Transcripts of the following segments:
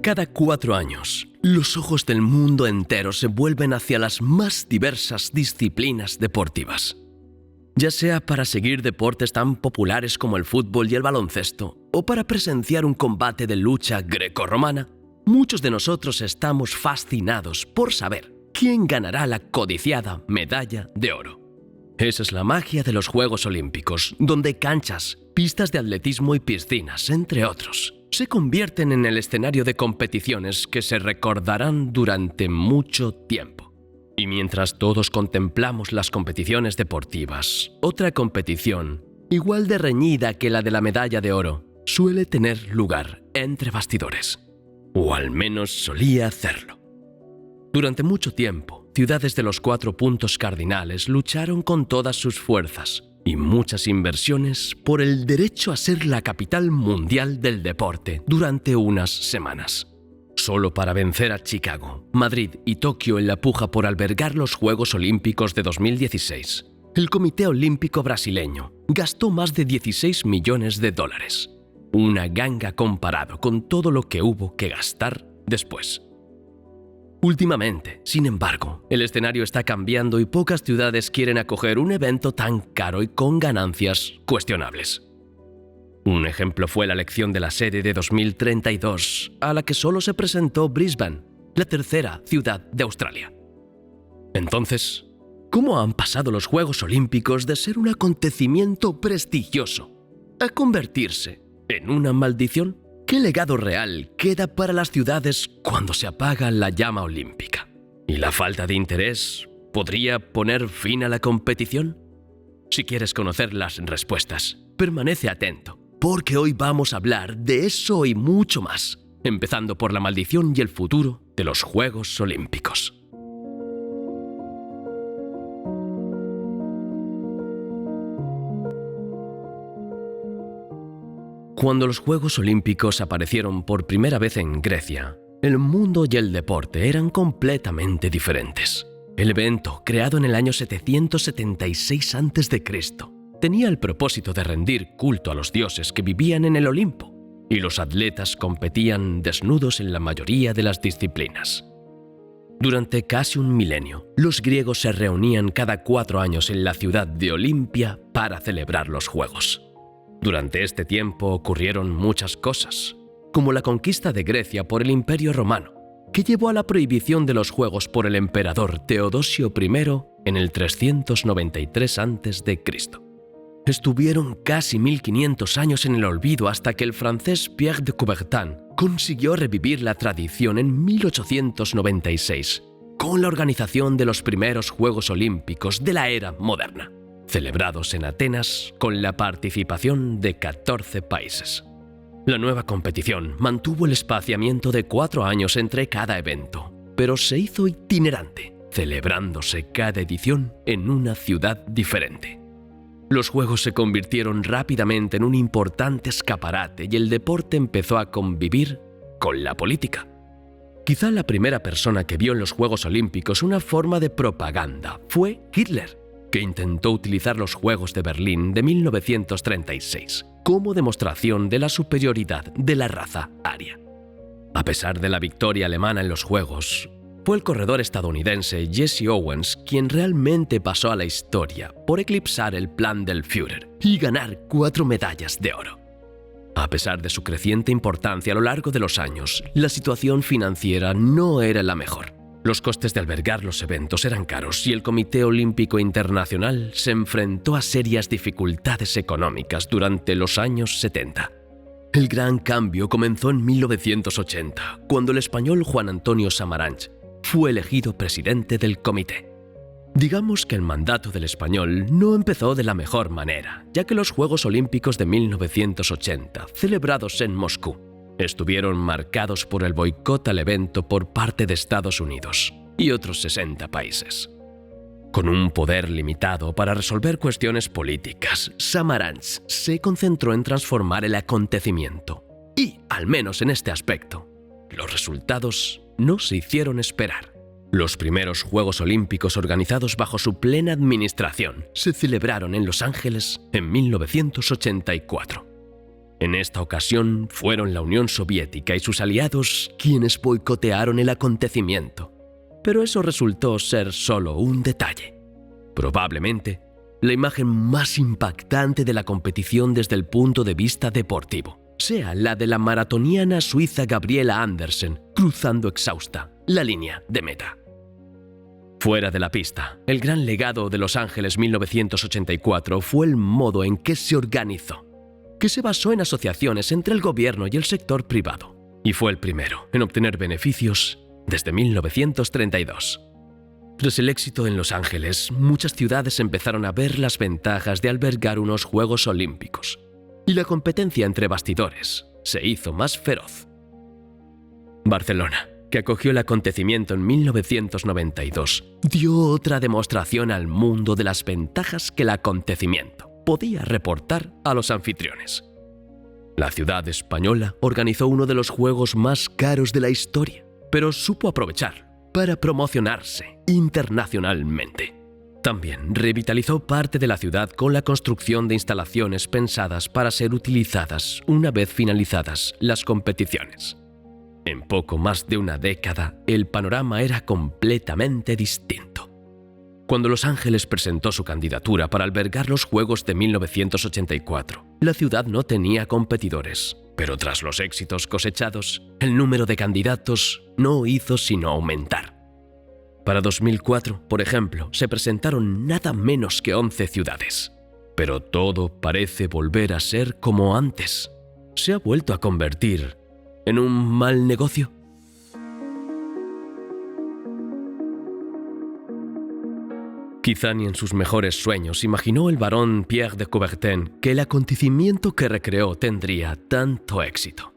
Cada 4 años, los ojos del mundo entero se vuelven hacia las más diversas disciplinas deportivas. Ya sea para seguir deportes tan populares como el fútbol y el baloncesto, o para presenciar un combate de lucha grecorromana, muchos de nosotros estamos fascinados por saber quién ganará la codiciada medalla de oro. Esa es la magia de los Juegos Olímpicos, donde canchas, pistas de atletismo y piscinas, entre otros, se convierten en el escenario de competiciones que se recordarán durante mucho tiempo. Y mientras todos contemplamos las competiciones deportivas, otra competición, igual de reñida que la de la medalla de oro, suele tener lugar entre bastidores. O al menos solía hacerlo. Durante mucho tiempo, ciudades de los 4 puntos cardinales lucharon con todas sus fuerzas y muchas inversiones por el derecho a ser la capital mundial del deporte durante unas semanas. Solo para vencer a Chicago, Madrid y Tokio en la puja por albergar los Juegos Olímpicos de 2016, el Comité Olímpico Brasileño gastó más de $16 millones. Una ganga comparado con todo lo que hubo que gastar después. Últimamente, sin embargo, el escenario está cambiando y pocas ciudades quieren acoger un evento tan caro y con ganancias cuestionables. Un ejemplo fue la elección de la sede de 2032, a la que solo se presentó Brisbane, la tercera ciudad de Australia. Entonces, ¿cómo han pasado los Juegos Olímpicos de ser un acontecimiento prestigioso a convertirse en una maldición? ¿Qué legado real queda para las ciudades cuando se apaga la llama olímpica? ¿Y la falta de interés podría poner fin a la competición? Si quieres conocer las respuestas, permanece atento, porque hoy vamos a hablar de eso y mucho más, empezando por la maldición y el futuro de los Juegos Olímpicos. Cuando los Juegos Olímpicos aparecieron por primera vez en Grecia, el mundo y el deporte eran completamente diferentes. El evento, creado en el año 776 a.C., tenía el propósito de rendir culto a los dioses que vivían en el Olimpo, y los atletas competían desnudos en la mayoría de las disciplinas. Durante casi un milenio, los griegos se reunían cada 4 años en la ciudad de Olimpia para celebrar los Juegos. Durante este tiempo ocurrieron muchas cosas, como la conquista de Grecia por el Imperio Romano, que llevó a la prohibición de los Juegos por el emperador Teodosio I en el 393 a.C. Estuvieron casi 1500 años en el olvido hasta que el francés Pierre de Coubertin consiguió revivir la tradición en 1896, con la organización de los primeros Juegos Olímpicos de la era moderna, celebrados en Atenas con la participación de 14 países. La nueva competición mantuvo el espaciamiento de 4 años entre cada evento, pero se hizo itinerante, celebrándose cada edición en una ciudad diferente. Los Juegos se convirtieron rápidamente en un importante escaparate y el deporte empezó a convivir con la política. Quizá la primera persona que vio en los Juegos Olímpicos una forma de propaganda fue Hitler, que intentó utilizar los Juegos de Berlín de 1936 como demostración de la superioridad de la raza aria. A pesar de la victoria alemana en los Juegos, fue el corredor estadounidense Jesse Owens quien realmente pasó a la historia por eclipsar el plan del Führer y ganar 4 medallas de oro. A pesar de su creciente importancia a lo largo de los años, la situación financiera no era la mejor. Los costes de albergar los eventos eran caros y el Comité Olímpico Internacional se enfrentó a serias dificultades económicas durante los años 70. El gran cambio comenzó en 1980, cuando el español Juan Antonio Samaranch fue elegido presidente del comité. Digamos que el mandato del español no empezó de la mejor manera, ya que los Juegos Olímpicos de 1980, celebrados en Moscú, estuvieron marcados por el boicot al evento por parte de Estados Unidos y otros 60 países. Con un poder limitado para resolver cuestiones políticas, Samaranch se concentró en transformar el acontecimiento. Y, al menos en este aspecto, los resultados no se hicieron esperar. Los primeros Juegos Olímpicos organizados bajo su plena administración se celebraron en Los Ángeles en 1984. En esta ocasión fueron la Unión Soviética y sus aliados quienes boicotearon el acontecimiento, pero eso resultó ser solo un detalle. Probablemente, la imagen más impactante de la competición desde el punto de vista deportivo sea la de la maratoniana suiza Gabriela Andersen cruzando exhausta la línea de meta. Fuera de la pista, el gran legado de Los Ángeles 1984 fue el modo en que se organizó, que se basó en asociaciones entre el gobierno y el sector privado, y fue el primero en obtener beneficios desde 1932. Tras el éxito en Los Ángeles, muchas ciudades empezaron a ver las ventajas de albergar unos Juegos Olímpicos, y la competencia entre bastidores se hizo más feroz. Barcelona, que acogió el acontecimiento en 1992, dio otra demostración al mundo de las ventajas que el acontecimiento podía reportar a los anfitriones. La ciudad española organizó uno de los juegos más caros de la historia, pero supo aprovecharlo para promocionarse internacionalmente. También revitalizó parte de la ciudad con la construcción de instalaciones pensadas para ser utilizadas una vez finalizadas las competiciones. En poco más de una década, el panorama era completamente distinto. Cuando Los Ángeles presentó su candidatura para albergar los Juegos de 1984, la ciudad no tenía competidores, pero tras los éxitos cosechados, el número de candidatos no hizo sino aumentar. Para 2004, por ejemplo, se presentaron nada menos que 11 ciudades. Pero todo parece volver a ser como antes. ¿Se ha vuelto a convertir en un mal negocio? Quizá ni en sus mejores sueños imaginó el barón Pierre de Coubertin que el acontecimiento que recreó tendría tanto éxito.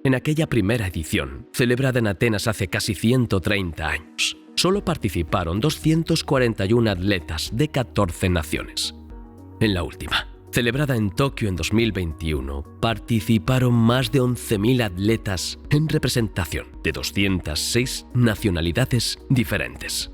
En aquella primera edición, celebrada en Atenas hace casi 130 años, solo participaron 241 atletas de 14 naciones. En la última, celebrada en Tokio en 2021, participaron más de 11.000 atletas en representación de 206 nacionalidades diferentes.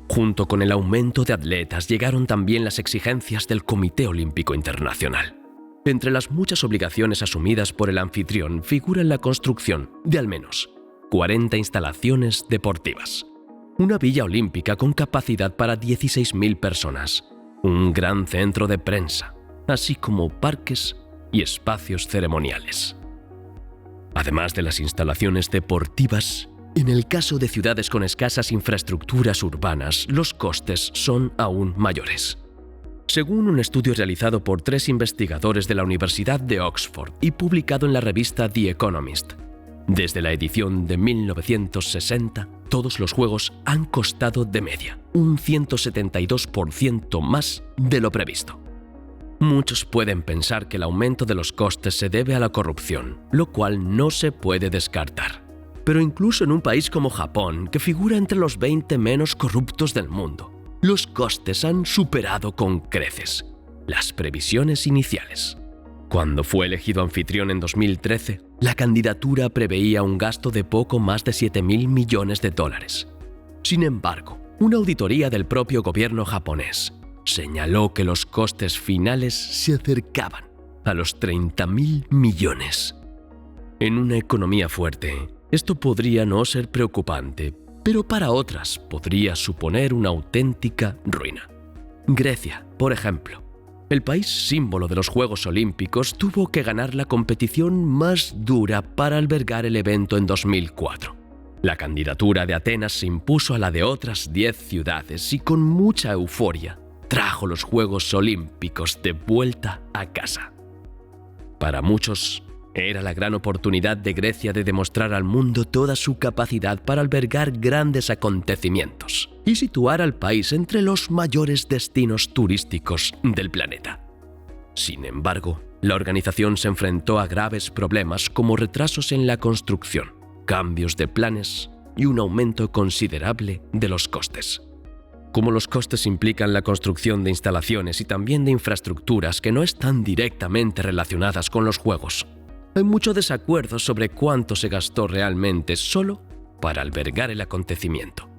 Junto con el aumento de atletas llegaron también las exigencias del Comité Olímpico Internacional. Entre las muchas obligaciones asumidas por el anfitrión figura la construcción de al menos 40 instalaciones deportivas, una villa olímpica con capacidad para 16.000 personas, un gran centro de prensa, así como parques y espacios ceremoniales. Además de las instalaciones deportivas, en el caso de ciudades con escasas infraestructuras urbanas, los costes son aún mayores. Según un estudio realizado por 3 investigadores de la Universidad de Oxford y publicado en la revista The Economist, desde la edición de 1960, todos los juegos han costado de media un 172% más de lo previsto. Muchos pueden pensar que el aumento de los costes se debe a la corrupción, lo cual no se puede descartar. Pero incluso en un país como Japón, que figura entre los 20 menos corruptos del mundo, los costes han superado con creces las previsiones iniciales. Cuando fue elegido anfitrión en 2013, la candidatura preveía un gasto de poco más de $7.000 millones. Sin embargo, una auditoría del propio gobierno japonés señaló que los costes finales se acercaban a los $30.000 millones. En una economía fuerte, esto podría no ser preocupante, pero para otras podría suponer una auténtica ruina. Grecia, por ejemplo, el país símbolo de los Juegos Olímpicos, tuvo que ganar la competición más dura para albergar el evento en 2004. La candidatura de Atenas se impuso a la de otras 10 ciudades y con mucha euforia trajo los Juegos Olímpicos de vuelta a casa. Para muchos, era la gran oportunidad de Grecia de demostrar al mundo toda su capacidad para albergar grandes acontecimientos y situar al país entre los mayores destinos turísticos del planeta. Sin embargo, la organización se enfrentó a graves problemas como retrasos en la construcción, cambios de planes y un aumento considerable de los costes. Como los costes implican la construcción de instalaciones y también de infraestructuras que no están directamente relacionadas con los juegos, hay mucho desacuerdo sobre cuánto se gastó realmente solo para albergar el acontecimiento.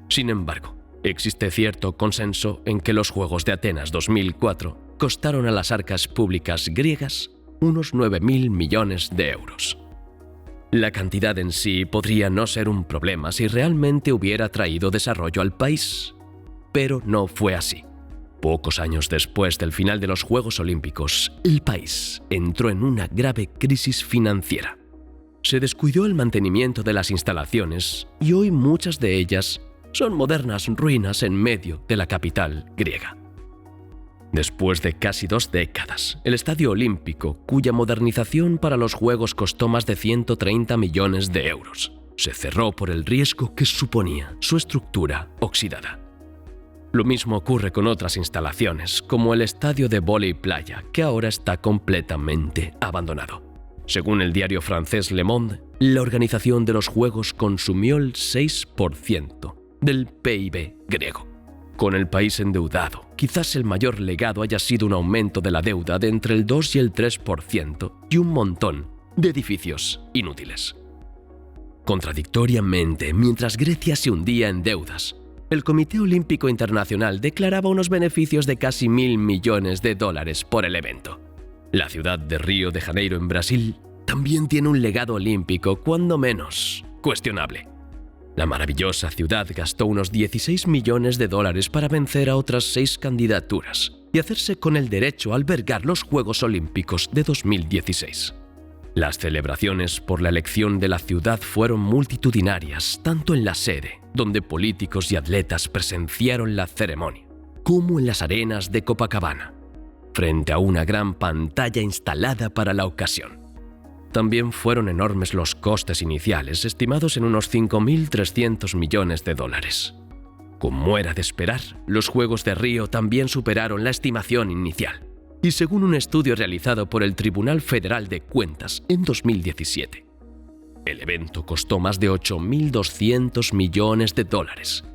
Sin embargo, existe cierto consenso en que los Juegos de Atenas 2004 costaron a las arcas públicas griegas unos 9.000 millones de euros. La cantidad en sí podría no ser un problema si realmente hubiera traído desarrollo al país, pero no fue así. Pocos años después del final de los Juegos Olímpicos, el país entró en una grave crisis financiera. Se descuidó el mantenimiento de las instalaciones y hoy muchas de ellas son modernas ruinas en medio de la capital griega. Después de casi 2 décadas, el Estadio Olímpico, cuya modernización para los Juegos costó más de 130 millones de euros, se cerró por el riesgo que suponía su estructura oxidada. Lo mismo ocurre con otras instalaciones, como el estadio de vóley playa, que ahora está completamente abandonado. Según el diario francés Le Monde, la organización de los Juegos consumió el 6% del PIB griego. Con el país endeudado, quizás el mayor legado haya sido un aumento de la deuda de entre el 2 y el 3% y un montón de edificios inútiles. Contradictoriamente, mientras Grecia se hundía en deudas, el Comité Olímpico Internacional declaraba unos beneficios de casi $1.000 millones por el evento. La ciudad de Río de Janeiro en Brasil también tiene un legado olímpico cuando menos cuestionable. La maravillosa ciudad gastó unos $16 millones para vencer a otras 6 candidaturas y hacerse con el derecho a albergar los Juegos Olímpicos de 2016. Las celebraciones por la elección de la ciudad fueron multitudinarias, tanto en la sede, donde políticos y atletas presenciaron la ceremonia, como en las arenas de Copacabana, frente a una gran pantalla instalada para la ocasión. También fueron enormes los costes iniciales, estimados en unos $5.300 millones. Como era de esperar, los Juegos de Río también superaron la estimación inicial. Y según un estudio realizado por el Tribunal Federal de Cuentas en 2017, el evento costó más de $8.200 millones,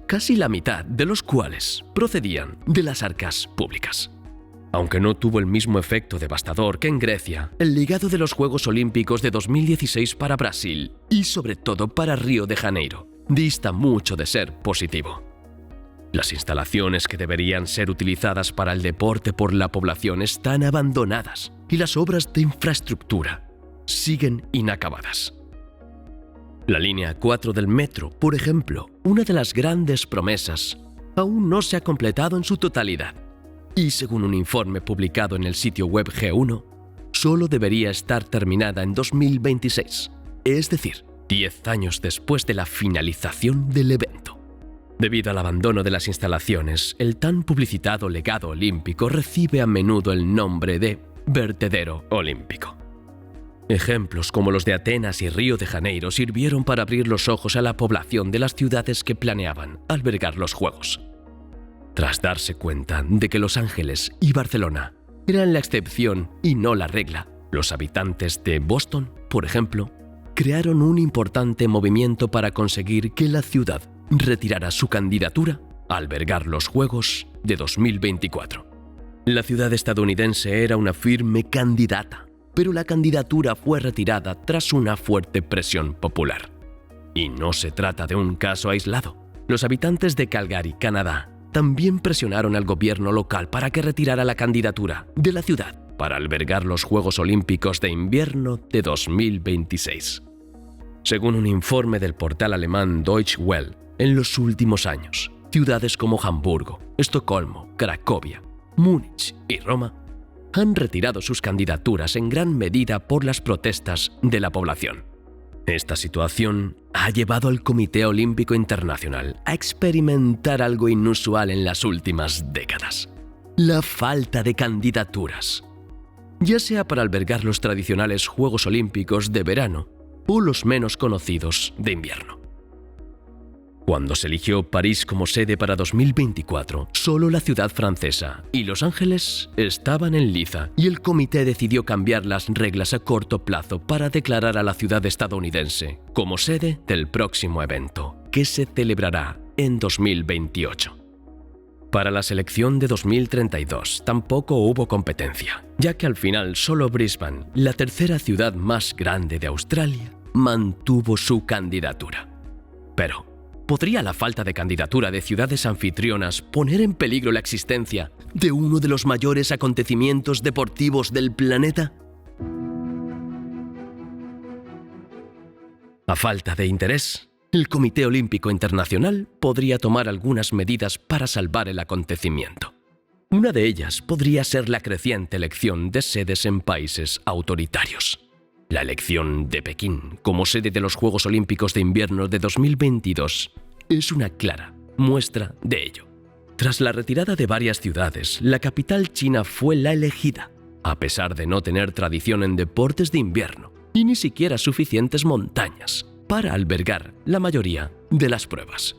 casi la mitad de los cuales procedían de las arcas públicas. Aunque no tuvo el mismo efecto devastador que en Grecia, el legado de los Juegos Olímpicos de 2016 para Brasil y sobre todo para Río de Janeiro dista mucho de ser positivo. Las instalaciones que deberían ser utilizadas para el deporte por la población están abandonadas y las obras de infraestructura siguen inacabadas. La línea 4 del metro, por ejemplo, una de las grandes promesas, aún no se ha completado en su totalidad. Y según un informe publicado en el sitio web G1, solo debería estar terminada en 2026, es decir, 10 años después de la finalización del evento. Debido al abandono de las instalaciones, el tan publicitado legado olímpico recibe a menudo el nombre de vertedero olímpico. Ejemplos como los de Atenas y Río de Janeiro sirvieron para abrir los ojos a la población de las ciudades que planeaban albergar los Juegos. Tras darse cuenta de que Los Ángeles y Barcelona eran la excepción y no la regla, los habitantes de Boston, por ejemplo, crearon un importante movimiento para conseguir que la ciudad retirara su candidatura a albergar los Juegos de 2024. La ciudad estadounidense era una firme candidata, pero la candidatura fue retirada tras una fuerte presión popular. Y no se trata de un caso aislado. Los habitantes de Calgary, Canadá, también presionaron al gobierno local para que retirara la candidatura de la ciudad para albergar los Juegos Olímpicos de Invierno de 2026. Según un informe del portal alemán Deutsche Welle, en los últimos años, ciudades como Hamburgo, Estocolmo, Cracovia, Múnich y Roma han retirado sus candidaturas en gran medida por las protestas de la población. Esta situación ha llevado al Comité Olímpico Internacional a experimentar algo inusual en las últimas décadas: la falta de candidaturas, ya sea para albergar los tradicionales Juegos Olímpicos de verano o los menos conocidos de invierno. Cuando se eligió París como sede para 2024, solo la ciudad francesa y Los Ángeles estaban en liza y el comité decidió cambiar las reglas a corto plazo para declarar a la ciudad estadounidense como sede del próximo evento, que se celebrará en 2028. Para la selección de 2032 tampoco hubo competencia, ya que al final solo Brisbane, la tercera ciudad más grande de Australia, mantuvo su candidatura. Pero ¿podría la falta de candidatura de ciudades anfitrionas poner en peligro la existencia de uno de los mayores acontecimientos deportivos del planeta? A falta de interés, el Comité Olímpico Internacional podría tomar algunas medidas para salvar el acontecimiento. Una de ellas podría ser la creciente elección de sedes en países autoritarios. La elección de Pekín como sede de los Juegos Olímpicos de Invierno de 2022 es una clara muestra de ello. Tras la retirada de varias ciudades, la capital china fue la elegida, a pesar de no tener tradición en deportes de invierno y ni siquiera suficientes montañas para albergar la mayoría de las pruebas.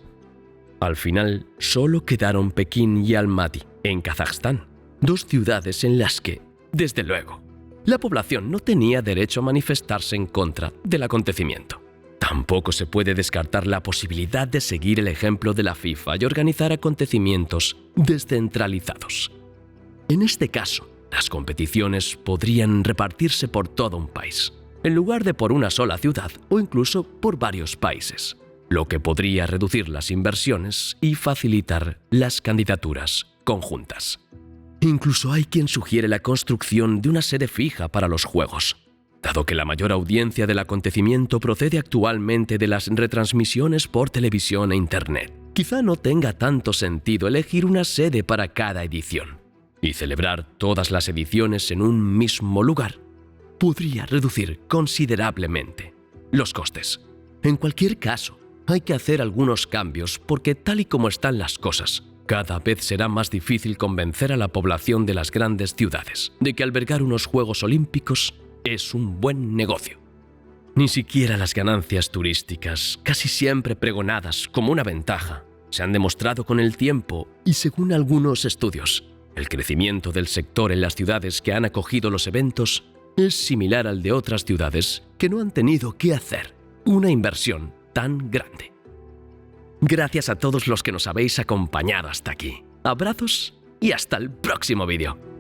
Al final, solo quedaron Pekín y Almaty, en Kazajstán, dos ciudades en las que, desde luego, la población no tenía derecho a manifestarse en contra del acontecimiento. Tampoco se puede descartar la posibilidad de seguir el ejemplo de la FIFA y organizar acontecimientos descentralizados. En este caso, las competiciones podrían repartirse por todo un país, en lugar de por una sola ciudad o incluso por varios países, lo que podría reducir las inversiones y facilitar las candidaturas conjuntas. Incluso hay quien sugiere la construcción de una sede fija para los Juegos. Dado que la mayor audiencia del acontecimiento procede actualmente de las retransmisiones por televisión e Internet, quizá no tenga tanto sentido elegir una sede para cada edición, y celebrar todas las ediciones en un mismo lugar podría reducir considerablemente los costes. En cualquier caso, hay que hacer algunos cambios porque tal y como están las cosas, cada vez será más difícil convencer a la población de las grandes ciudades de que albergar unos Juegos Olímpicos es un buen negocio. Ni siquiera las ganancias turísticas, casi siempre pregonadas como una ventaja, se han demostrado con el tiempo y según algunos estudios, el crecimiento del sector en las ciudades que han acogido los eventos es similar al de otras ciudades que no han tenido que hacer una inversión tan grande. Gracias a todos los que nos habéis acompañado hasta aquí. Abrazos y hasta el próximo vídeo.